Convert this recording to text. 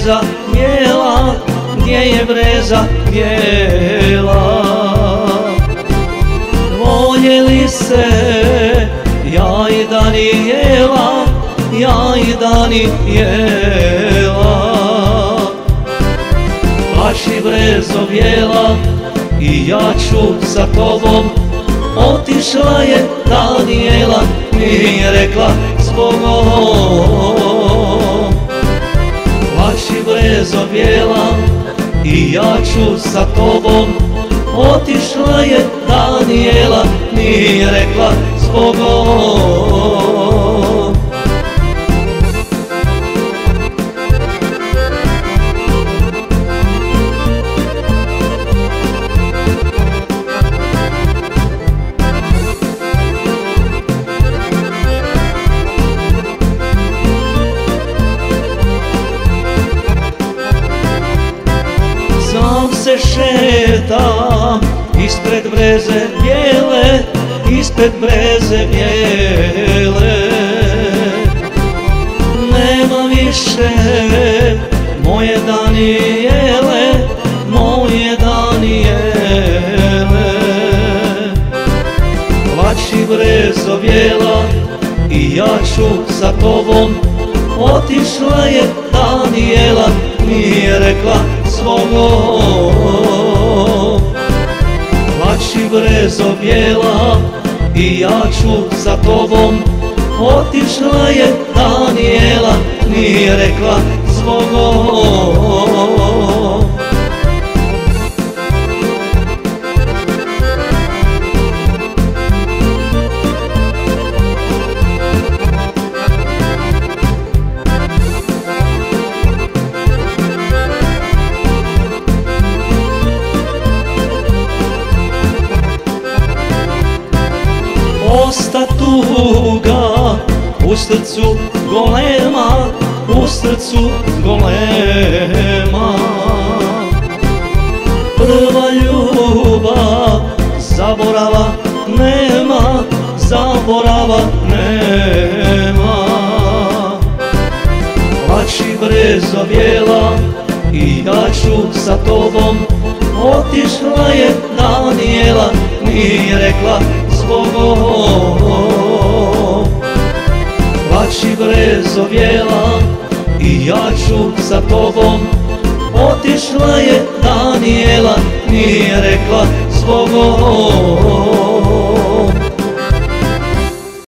breza bijela, gdje je breza bijela. Voljeli se ja i Danijela, ja i Danijela. Plači brezo bijela i ja ću za tobom. Otišla je Danijela, nije rekla zbogom. Plači brezo bijela i ja ću za tobom. Otišla je Danijela, nije rekla zbogom. Sam se šetam ispred breze bijele, ispred breze bijele. Nema više moje Danijele, moje Danijele. Plači brezo bijela i ja ću za tobom. Otišla je Danijela, nije rekla zbogom. Plači brezo bijela i ja ću za tobom. Otišla je Danijela, nije rekla zbogom. Osta tuga u srcu golema, u srcu golema. Prva ljubav zaborava nema, zaborava nema. Plači brezo bijela i ja ću sa tobom. Otišla je Danijela, nije rekla zbogom. Plači brezo bijela i ja ću za tobom. Otišla je Danijela, nije rekla zbogom.